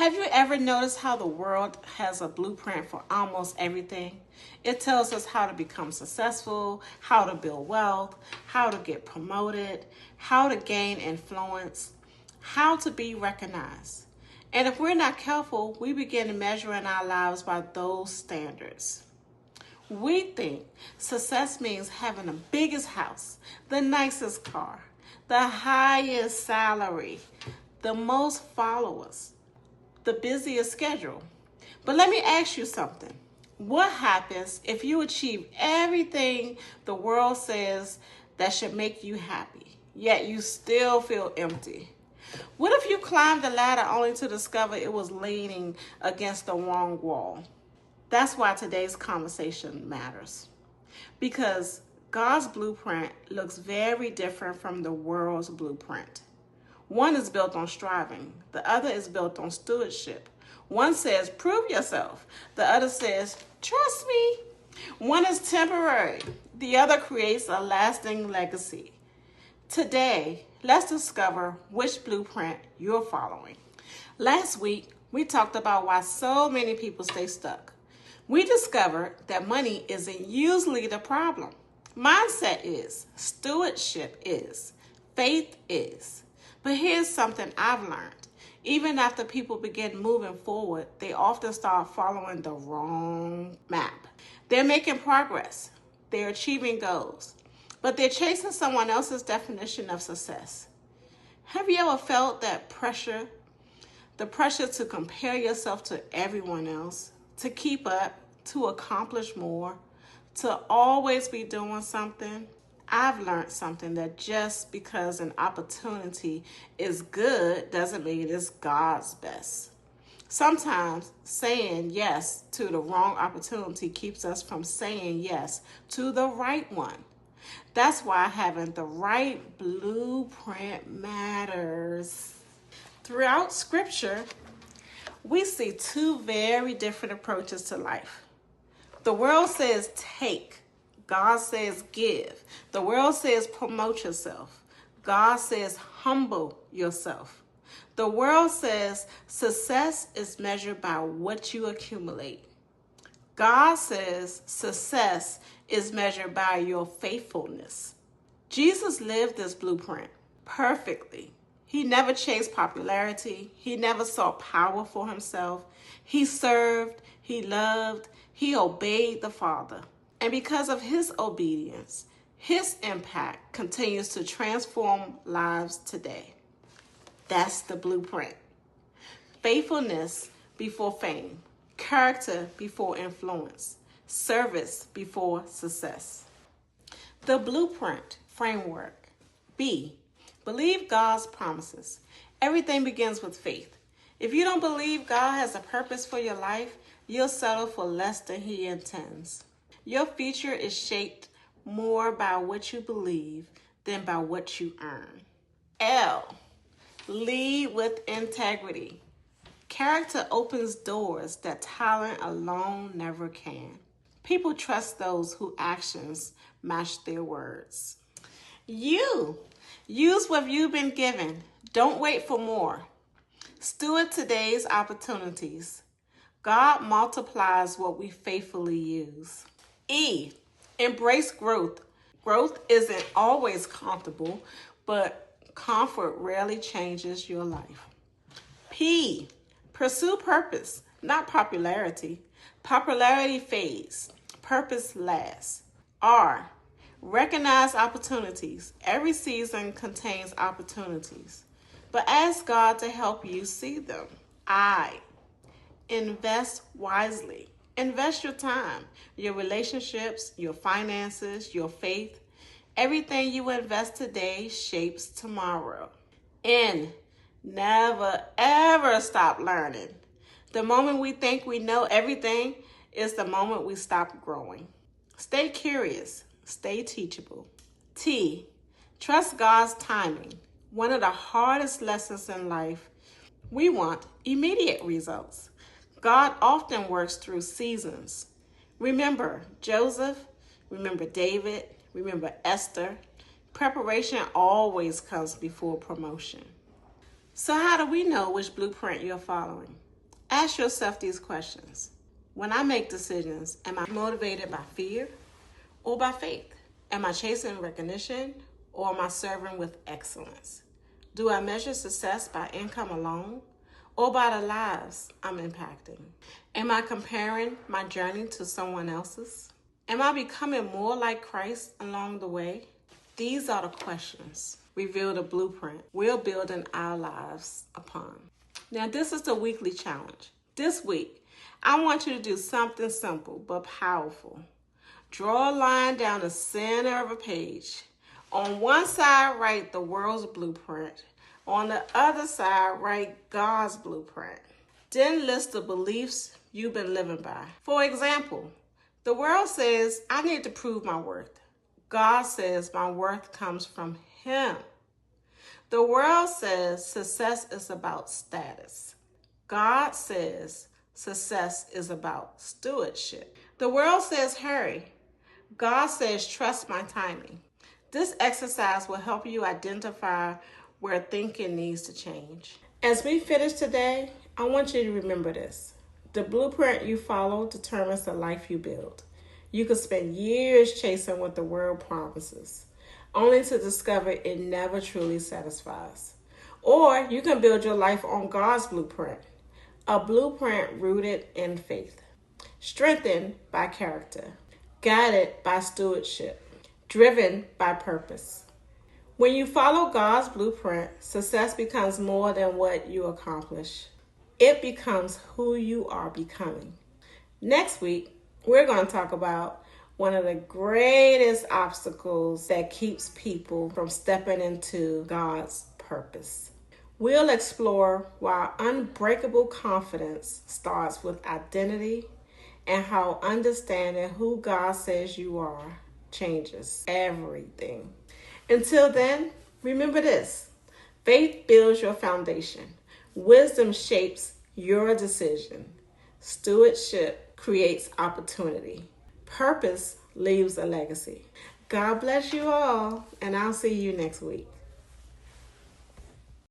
Have you ever noticed how the world has a blueprint for almost everything? It tells us how to become successful, how to build wealth, how to get promoted, how to gain influence, how to be recognized. And if we're not careful, we begin measuring our lives by those standards. We think success means having the biggest house, the nicest car, the highest salary, the most followers, the busiest schedule. But let me ask you something. What happens if you achieve everything the world says that should make you happy, yet you still feel empty? What if you climbed the ladder only to discover it was leaning against the wrong wall? That's why today's conversation matters. Because God's blueprint looks very different from the world's blueprint. One is built on striving. The other is built on stewardship. One says, prove yourself. The other says, trust me. One is temporary. The other creates a lasting legacy. Today, let's discover which blueprint you're following. Last week, we talked about why so many people stay stuck. We discovered that money isn't usually the problem. Mindset is, stewardship is, faith is. But here's something I've learned. Even after people begin moving forward, they often start following the wrong map. They're making progress. They're achieving goals. But they're chasing someone else's definition of success. Have you ever felt that pressure? The pressure to compare yourself to everyone else, to keep up, to accomplish more, to always be doing something? I've learned something that just because an opportunity is good doesn't mean it's God's best. Sometimes saying yes to the wrong opportunity keeps us from saying yes to the right one. That's why having the right blueprint matters. Throughout Scripture, we see two very different approaches to life. The world says take. God says give. The world says promote yourself. God says humble yourself. The world says success is measured by what you accumulate. God says success is measured by your faithfulness. Jesus lived this blueprint perfectly. He never chased popularity. He never sought power for himself. He served, he loved, he obeyed the Father. And because of his obedience, his impact continues to transform lives today. That's the blueprint. Faithfulness before fame, character before influence, service before success. The blueprint framework. B, believe God's promises. Everything begins with faith. If you don't believe God has a purpose for your life, you'll settle for less than he intends. Your future is shaped more by what you believe than by what you earn. L, lead with integrity. Character opens doors that talent alone never can. People trust those whose actions match their words. U, use what you've been given. Don't wait for more. Steward today's opportunities. God multiplies what we faithfully use. E, embrace growth. Growth isn't always comfortable, but comfort rarely changes your life. P, pursue purpose, not popularity. Popularity fades. Purpose lasts. R, recognize opportunities. Every season contains opportunities, but ask God to help you see them. I, invest wisely. Invest your time, your relationships, your finances, your faith. Everything you invest today shapes tomorrow. N, never, ever stop learning. The moment we think we know everything is the moment we stop growing. Stay curious. Stay teachable. T, trust God's timing. One of the hardest lessons in life. We want immediate results. God often works through seasons. Remember Joseph, remember David, remember Esther. Preparation always comes before promotion. So how do we know which blueprint you're following? Ask yourself these questions. When I make decisions, am I motivated by fear or by faith? Am I chasing recognition or am I serving with excellence? Do I measure success by income alone or by the lives I'm impacting? Am I comparing my journey to someone else's? Am I becoming more like Christ along the way? These are the questions reveal the blueprint we're building our lives upon. Now, this is the weekly challenge. This week, I want you to do something simple but powerful. Draw a line down the center of a page. On one side, write the world's blueprint. On the other side, write God's blueprint. Then list the beliefs you've been living by. For example, the world says, I need to prove my worth. God says my worth comes from Him. The world says success is about status. God says success is about stewardship. The world says hurry. God says trust my timing. This exercise will help you identify where thinking needs to change. As we finish today, I want you to remember this. The blueprint you follow determines the life you build. You could spend years chasing what the world promises, only to discover it never truly satisfies. Or you can build your life on God's blueprint, a blueprint rooted in faith, strengthened by character, guided by stewardship, driven by purpose. When you follow God's blueprint, success becomes more than what you accomplish. It becomes who you are becoming. Next week, we're going to talk about one of the greatest obstacles that keeps people from stepping into God's purpose. We'll explore why unbreakable confidence starts with identity and how understanding who God says you are changes everything. Until then, remember this. Faith builds your foundation. Wisdom shapes your decision. Stewardship creates opportunity. Purpose leaves a legacy. God bless you all, and I'll see you next week.